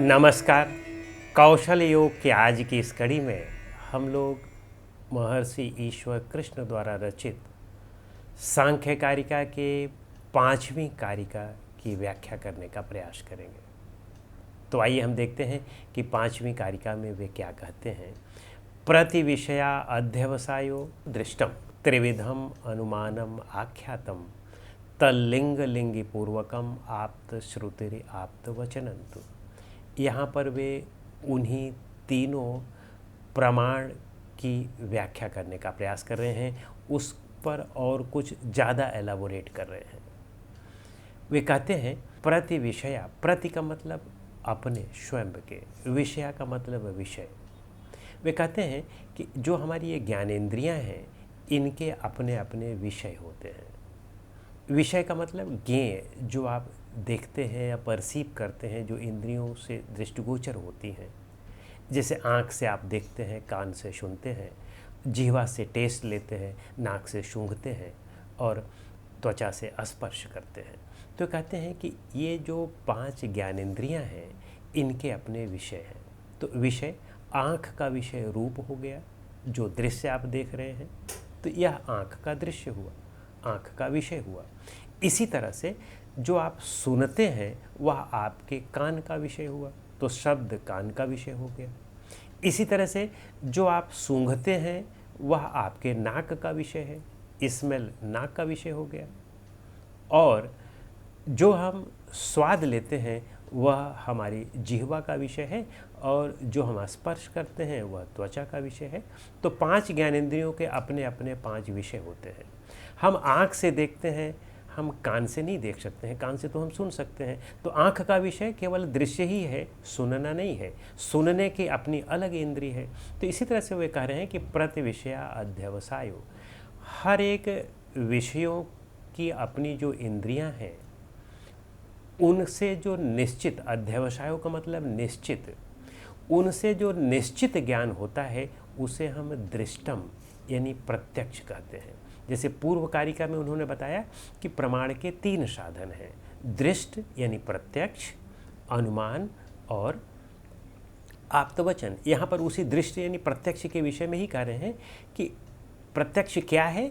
नमस्कार। कौशल योग की आज की इस कड़ी में हम लोग महर्षि ईश्वर कृष्ण द्वारा रचित सांख्य कारिका के 5वीं कारिका की व्याख्या करने का प्रयास करेंगे। तो आइए हम देखते हैं कि 5वीं कारिका में वे क्या कहते हैं। प्रति विषया अध्यवसायो दृष्टम त्रिविधम अनुमानम आख्यातम तल्लिंग लिंगी पूर्वकम आप्त श्रुतिरि आप्त वचनंतु। यहाँ पर वे उन्हीं तीनों प्रमाण की व्याख्या करने का प्रयास कर रहे हैं, उस पर और कुछ ज़्यादा एलाबोरेट कर रहे हैं। वे कहते हैं प्रति विषया, प्रति का मतलब अपने स्वयं के, विषया का मतलब विषय। वे कहते हैं कि जो हमारी ये ज्ञानेंद्रियां हैं इनके अपने अपने विषय होते हैं। विषय का मतलब ज्ञेय, जो आप देखते हैं या परसीव करते हैं, जो इंद्रियों से दृष्टिगोचर होती हैं। जैसे आँख से आप देखते हैं, कान से सुनते हैं, जीवा से टेस्ट लेते हैं, नाक से सूंघते हैं और त्वचा से स्पर्श करते हैं। तो कहते हैं कि ये जो 5 ज्ञानेंद्रियां हैं इनके अपने विषय हैं। तो विषय, आँख का विषय रूप हो गया, जो दृश्य आप देख रहे हैं, तो यह आँख का दृश्य हुआ, आँख का विषय हुआ। इसी तरह से जो आप सुनते हैं वह आपके कान का विषय हुआ, तो शब्द कान का विषय हो गया। इसी तरह से जो आप सूंघते हैं वह आपके नाक का विषय है, स्मेल नाक का विषय हो गया। और जो हम स्वाद लेते हैं वह हमारी जिह्वा का विषय है, और जो हम स्पर्श करते हैं वह त्वचा का विषय है। तो 5 ज्ञानेंद्रियों के अपने अपने 5 विषय होते हैं। हम आँख से देखते हैं, हम कान से नहीं देख सकते हैं, कान से तो हम सुन सकते हैं। तो आँख का विषय केवल दृश्य ही है, सुनना नहीं है। सुनने की अपनी अलग इंद्रिय है। तो इसी तरह से वे कह रहे हैं कि प्रति विषया अध्यवसायो, हर एक विषयों की अपनी जो इंद्रियां हैं उनसे जो निश्चित, अध्यवसायों का मतलब निश्चित, उनसे जो निश्चित ज्ञान होता है उसे हम दृष्टम यानी प्रत्यक्ष कहते हैं। जैसे पूर्व कारिका में उन्होंने बताया कि प्रमाण के 3 साधन हैं, दृष्ट यानी प्रत्यक्ष, अनुमान और आप्तवचन। यहाँ पर उसी दृष्ट यानी प्रत्यक्ष के विषय में ही कह रहे हैं कि प्रत्यक्ष क्या है।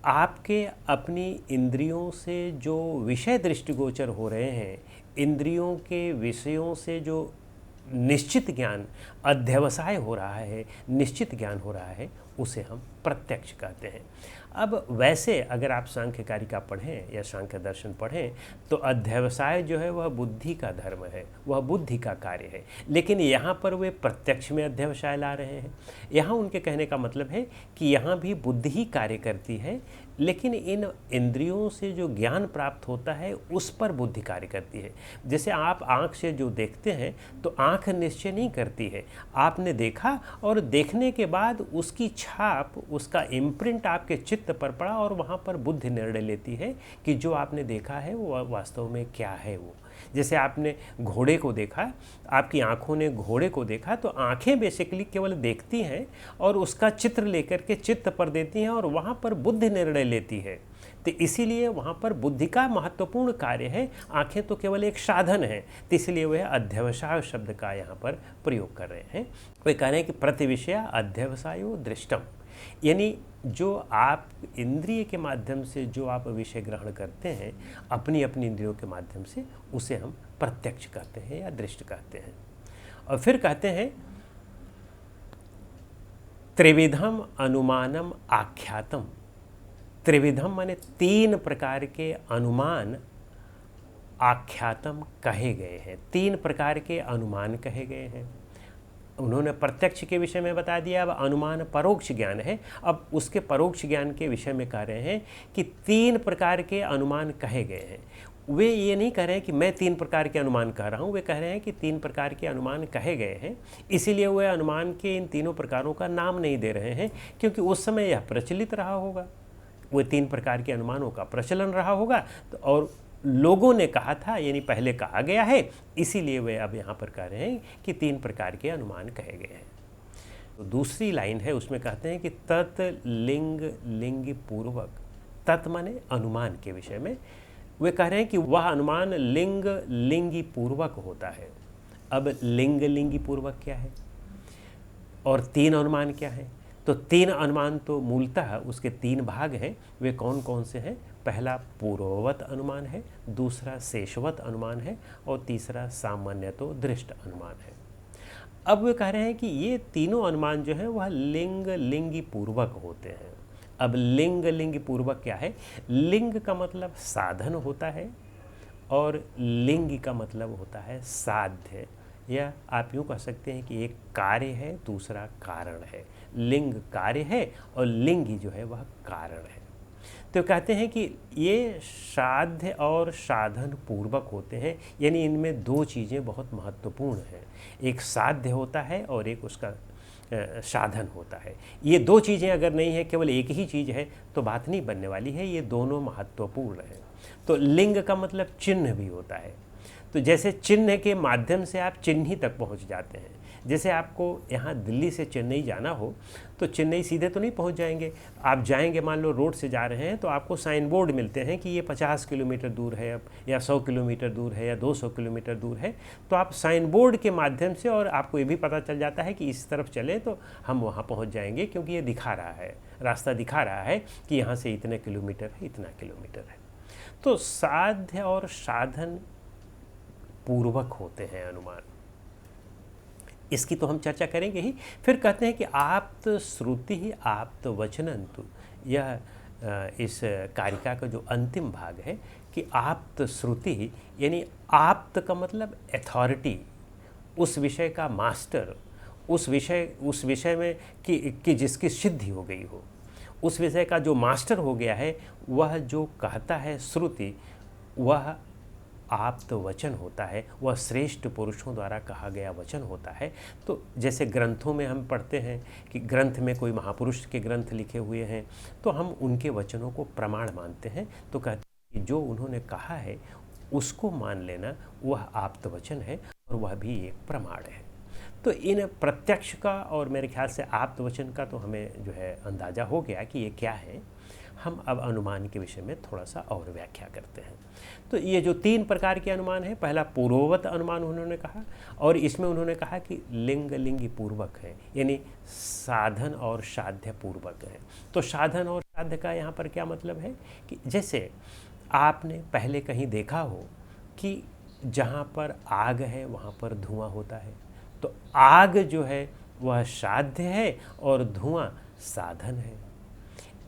आपके अपनी इंद्रियों से जो विषय दृष्टिगोचर हो रहे हैं, इंद्रियों के विषयों से जो निश्चित ज्ञान, अध्यवसाय हो रहा है, निश्चित ज्ञान हो रहा है, उसे हम प्रत्यक्ष कहते हैं। अब वैसे अगर आप सांख्य कारिका पढ़ें या सांख्य दर्शन पढ़ें तो अध्यवसाय जो है वह बुद्धि का धर्म है, वह बुद्धि का कार्य है। लेकिन यहाँ पर वे प्रत्यक्ष में अध्यवसाय ला रहे हैं। यहाँ उनके कहने का मतलब है कि यहाँ भी बुद्धि ही कार्य करती है, लेकिन इन इंद्रियों से जो ज्ञान प्राप्त होता है उस पर बुद्धि कार्य करती है। जैसे आप आँख से जो देखते हैं तो आँख निश्चय नहीं करती है, आपने देखा और देखने के बाद उसकी छाप, उसका इम्प्रिंट आपके चित्त पर पड़ा और वहाँ पर बुद्धि निर्णय लेती है कि जो आपने देखा है वो वास्तव में क्या है। वो जैसे आपने घोड़े को देखा, आपकी आंखों ने घोड़े को देखा, तो आंखें बेसिकली केवल देखती हैं और उसका चित्र लेकर के चित्त पर देती हैं और वहाँ पर बुद्धि निर्णय लेती है। तो इसीलिए वहाँ पर बुद्धि का महत्वपूर्ण कार्य है, आंखें तो केवल एक साधन है। तो इसलिए वह अध्यवसाय शब्द का यहाँ पर प्रयोग कर रहे हैं। वे कह रहे हैं कि प्रतिविषया अध्यवसायो दृष्टम, यानी जो आप इंद्रिय के माध्यम से जो आप विषय ग्रहण करते हैं अपनी अपनी इंद्रियों के माध्यम से, उसे हम प्रत्यक्ष कहते हैं या दृष्ट कहते हैं। और फिर कहते हैं त्रिविधम अनुमानम आख्यातम। त्रिविधम माने 3 प्रकार के अनुमान आख्यातम कहे गए हैं, 3 प्रकार के अनुमान कहे गए हैं। उन्होंने प्रत्यक्ष के विषय में बता दिया, अब अनुमान परोक्ष ज्ञान है। अब उसके परोक्ष ज्ञान के विषय में कह रहे हैं कि 3 प्रकार के अनुमान कहे गए हैं। वे ये नहीं कह रहे हैं कि मैं 3 प्रकार के अनुमान कह रहा हूँ, वे कह रहे हैं कि 3 प्रकार के अनुमान कहे गए हैं। इसीलिए वे अनुमान के इन तीनों प्रकारों का नाम नहीं दे रहे हैं, क्योंकि उस समय यह प्रचलित रहा होगा, वो 3 प्रकार के अनुमानों का प्रचलन रहा होगा तो और लोगों ने कहा था, यानी पहले कहा गया है, इसीलिए वे अब यहाँ पर कह रहे हैं कि 3 प्रकार के अनुमान कहे गए हैं। तो दूसरी लाइन है, उसमें कहते हैं कि तत् लिंग लिंग पूर्वक। तत् माने अनुमान के विषय में वे कह रहे हैं कि वह अनुमान लिंग लिंगी पूर्वक होता है। अब लिंग लिंगी पूर्वक क्या है और तीन अनुमान क्या है? तो तीन अनुमान तो मूलतः उसके तीन भाग हैं। वे कौन कौन से हैं? पहला पूर्ववत अनुमान है, दूसरा शेषवत अनुमान है और तीसरा सामान्यतो दृष्ट अनुमान है। अब वे कह रहे हैं कि ये तीनों अनुमान जो हैं वह लिंग लिंगी पूर्वक होते हैं। अब लिंग लिंगी पूर्वक क्या है? लिंग का मतलब साधन होता है और लिंग का मतलब होता है साध्य, या आप यूँ कह सकते हैं कि एक कार्य है, दूसरा कारण है। लिंग कार्य है और लिंगी जो है वह कारण है। तो कहते हैं कि ये साध्य और साधन पूर्वक होते हैं, यानी इनमें दो चीज़ें बहुत महत्वपूर्ण हैं। एक साध्य होता है और एक उसका साधन होता है। ये दो चीज़ें अगर नहीं है, केवल एक ही चीज़ है, तो बात नहीं बनने वाली है। ये दोनों महत्वपूर्ण हैं। तो लिंग का मतलब चिन्ह भी होता है। तो जैसे चिन्ह के माध्यम से आप चिन्ही तक पहुंच जाते हैं। जैसे आपको यहाँ दिल्ली से चेन्नई जाना हो तो चेन्नई सीधे तो नहीं पहुँच जाएंगे। आप जाएंगे, मान लो रोड से जा रहे हैं, तो आपको साइन बोर्ड मिलते हैं कि ये 50 किलोमीटर दूर है या 100 किलोमीटर दूर है या 200 किलोमीटर दूर है। तो आप साइन बोर्ड के माध्यम से, और आपको ये भी पता चल जाता है कि इस तरफ चलें तो हम वहाँ पहुँच जाएंगे, क्योंकि ये दिखा रहा है, रास्ता दिखा रहा है कि यहाँ से इतने किलोमीटर है, इतना किलोमीटर है। तो साध्य और साधन पूर्वक होते हैं अनुमान। इसकी तो हम चर्चा करेंगे ही। फिर कहते हैं कि आप्त श्रुति ही आप्त वचनंतु, यह इस कारिका का जो अंतिम भाग है कि आप्त श्रुति, यानी आप्त का मतलब अथॉरिटी, उस विषय का मास्टर, उस विषय में कि जिसकी सिद्धि हो गई हो, उस विषय का जो मास्टर हो गया है, वह जो कहता है श्रुति, वह आप्त वचन होता है, वह श्रेष्ठ पुरुषों द्वारा कहा गया वचन होता है। तो जैसे ग्रंथों में हम पढ़ते हैं कि ग्रंथ में कोई महापुरुष के ग्रंथ लिखे हुए हैं, तो हम उनके वचनों को प्रमाण मानते हैं। तो कहते हैं कि जो उन्होंने कहा है उसको मान लेना, वह आप्त वचन है और वह भी एक प्रमाण है। तो इन प्रत्यक्ष का और मेरे ख्याल से आप्त वचन का तो हमें जो है अंदाज़ा हो गया कि ये क्या है। हम अब अनुमान के विषय में थोड़ा सा और व्याख्या करते हैं। तो ये जो तीन प्रकार के अनुमान है, पहला पूर्ववत अनुमान उन्होंने कहा, और इसमें उन्होंने कहा कि लिंग लिंगी पूर्वक है, यानी साधन और साध्य पूर्वक है। तो साधन और साध्य का यहाँ पर क्या मतलब है कि जैसे आपने पहले कहीं देखा हो कि जहाँ पर आग है वहाँ पर धुआं होता है। तो आग जो है वह साध्य है और धुआं साधन है।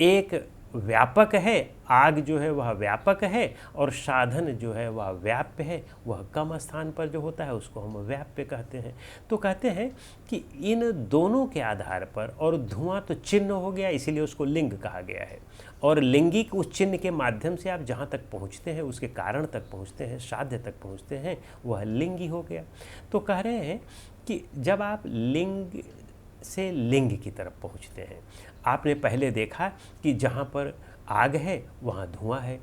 एक व्यापक है, आग जो है वह व्यापक है, और साधन जो है वह व्याप्य है। वह कम स्थान पर जो होता है उसको हम व्याप्य कहते हैं। तो कहते हैं कि इन दोनों के आधार पर, और धुआं तो चिन्ह हो गया, इसीलिए उसको लिंग कहा गया है, और लिंगी उस चिन्ह के माध्यम से आप जहाँ तक पहुँचते हैं, उसके कारण तक पहुँचते हैं, साध्य तक पहुँचते हैं, वह लिंगी हो गया। तो कह रहे हैं कि जब आप लिंग से लिंग की तरफ पहुँचते हैं, आपने पहले देखा कि जहाँ पर आग है वहाँ धुआं है,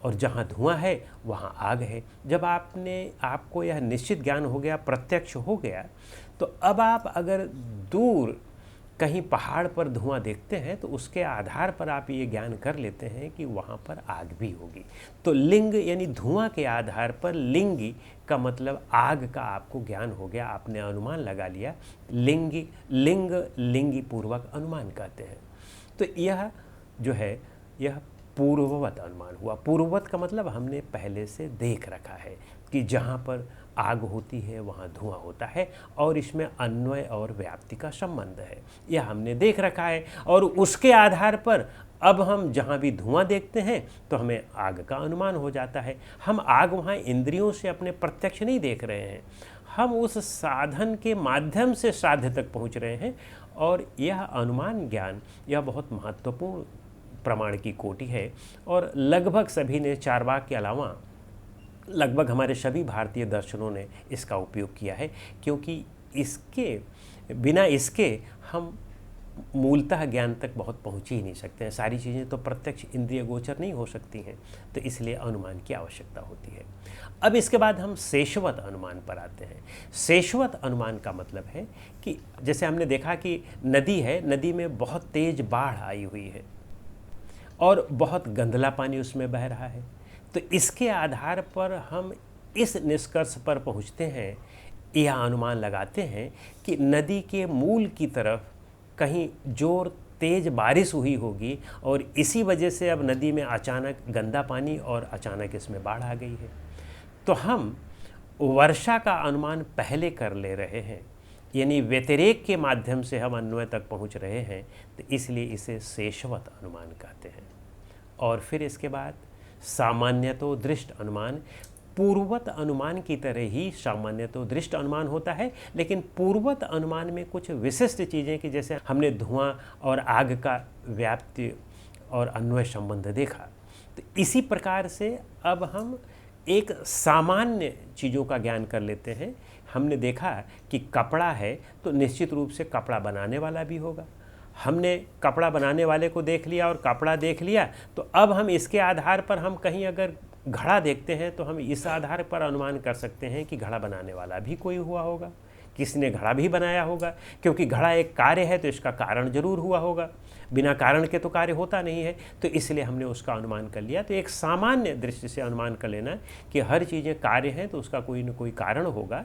और जहाँ धुआं है वहाँ आग है। जब आपको यह निश्चित ज्ञान हो गया, प्रत्यक्ष हो गया, तो अब आप अगर दूर कहीं पहाड़ पर धुआं देखते हैं तो उसके आधार पर आप ये ज्ञान कर लेते हैं कि वहाँ पर आग भी होगी। तो लिंग यानी धुआं के आधार पर लिंगी का मतलब आग का आपको ज्ञान हो गया, आपने अनुमान लगा लिया। लिंग लिंगी पूर्वक अनुमान कहते हैं। तो यह जो है यह पूर्ववत अनुमान हुआ। पूर्ववत का मतलब हमने पहले से देख रखा है कि जहाँ पर आग होती है वहाँ धुआं होता है, और इसमें अन्वय और व्याप्ति का संबंध है, यह हमने देख रखा है। और उसके आधार पर अब हम जहाँ भी धुआं देखते हैं तो हमें आग का अनुमान हो जाता है। हम आग वहाँ इंद्रियों से अपने प्रत्यक्ष नहीं देख रहे हैं, हम उस साधन के माध्यम से साध्य तक पहुँच रहे हैं। और यह अनुमान ज्ञान यह बहुत महत्वपूर्ण प्रमाण की कोटि है, और लगभग सभी ने, चारवाक के अलावा लगभग हमारे सभी भारतीय दर्शनों ने इसका उपयोग किया है, क्योंकि इसके बिना इसके हम मूलतः ज्ञान तक बहुत पहुँच ही नहीं सकते हैं। सारी चीज़ें तो प्रत्यक्ष इंद्रिय गोचर नहीं हो सकती हैं, तो इसलिए अनुमान की आवश्यकता होती है। अब इसके बाद हम शेषवत अनुमान पर आते हैं। शेषवत अनुमान का मतलब है कि जैसे हमने देखा कि नदी है, नदी में बहुत तेज बाढ़ आई हुई है और बहुत गंदला पानी उसमें बह रहा है। तो इसके आधार पर हम इस निष्कर्ष पर पहुंचते हैं यह अनुमान लगाते हैं कि नदी के मूल की तरफ कहीं जोर तेज बारिश हुई होगी और इसी वजह से अब नदी में अचानक गंदा पानी और अचानक इसमें बाढ़ आ गई है। तो हम वर्षा का अनुमान पहले कर ले रहे हैं, यानी व्यतिरेक के माध्यम से हम अन्वय तक पहुंच रहे हैं, तो इसलिए इसे शेषवत अनुमान कहते हैं। और फिर इसके बाद सामान्यतो दृष्ट अनुमान, पूर्ववत अनुमान की तरह ही सामान्यतो दृष्ट अनुमान होता है, लेकिन पूर्ववत अनुमान में कुछ विशिष्ट चीज़ें कि जैसे हमने धुआं और आग का व्याप्ति और अन्वय संबंध देखा, तो इसी प्रकार से अब हम एक सामान्य चीज़ों का ज्ञान कर लेते हैं। हमने देखा कि कपड़ा है तो निश्चित रूप से कपड़ा बनाने वाला भी होगा। हमने कपड़ा बनाने वाले को देख लिया और कपड़ा देख लिया, तो अब हम इसके आधार पर हम कहीं अगर घड़ा देखते हैं तो हम इस आधार पर अनुमान कर सकते हैं कि घड़ा बनाने वाला भी कोई हुआ होगा, किसी ने घड़ा भी बनाया होगा, क्योंकि घड़ा एक कार्य है तो इसका कारण जरूर हुआ होगा, बिना कारण के तो कार्य होता नहीं है, तो इसलिए हमने उसका अनुमान कर लिया। तो एक सामान्य दृष्टि से अनुमान कर लेना कि हर चीज़ें कार्य हैं तो उसका कोई न कोई कारण होगा,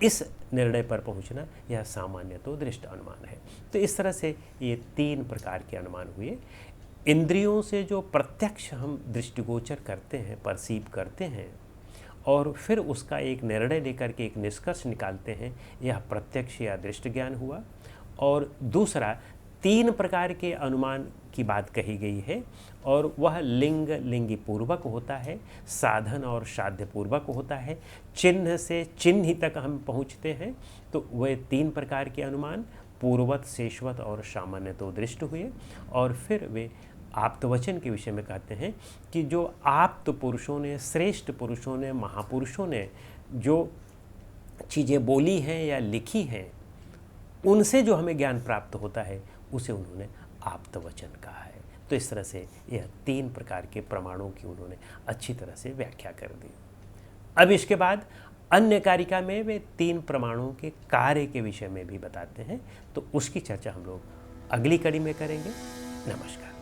इस निर्णय पर पहुंचना यह सामान्य तो दृष्ट अनुमान है। तो इस तरह से ये 3 प्रकार के अनुमान हुए। इंद्रियों से जो प्रत्यक्ष हम दृष्टिगोचर करते हैं, परसीव करते हैं और फिर उसका एक निर्णय लेकर के एक निष्कर्ष निकालते हैं, यह प्रत्यक्ष या दृष्ट ज्ञान हुआ। और दूसरा 3 प्रकार के अनुमान की बात कही गई है और वह लिंगी पूर्वक होता है, साधन और साध्य पूर्वक होता है, चिन्ह से चिन्ह तक हम पहुँचते हैं। तो वह 3 प्रकार के अनुमान पूर्ववत, शेषवत और सामान्यतो दृष्ट हुए। और फिर वे आप्तवचन के विषय में कहते हैं कि जो आप्त पुरुषों ने, श्रेष्ठ पुरुषों ने, महापुरुषों ने जो चीज़ें बोली हैं या लिखी हैं, उनसे जो हमें ज्ञान प्राप्त होता है उसे उन्होंने आप्तवचन कहा है। तो इस तरह से यह 3 प्रकार के प्रमाणों की उन्होंने अच्छी तरह से व्याख्या कर दी। अब इसके बाद अन्य कारिका में वे 3 प्रमाणों के कार्य के विषय में भी बताते हैं, तो उसकी चर्चा हम लोग अगली कड़ी में करेंगे। नमस्कार।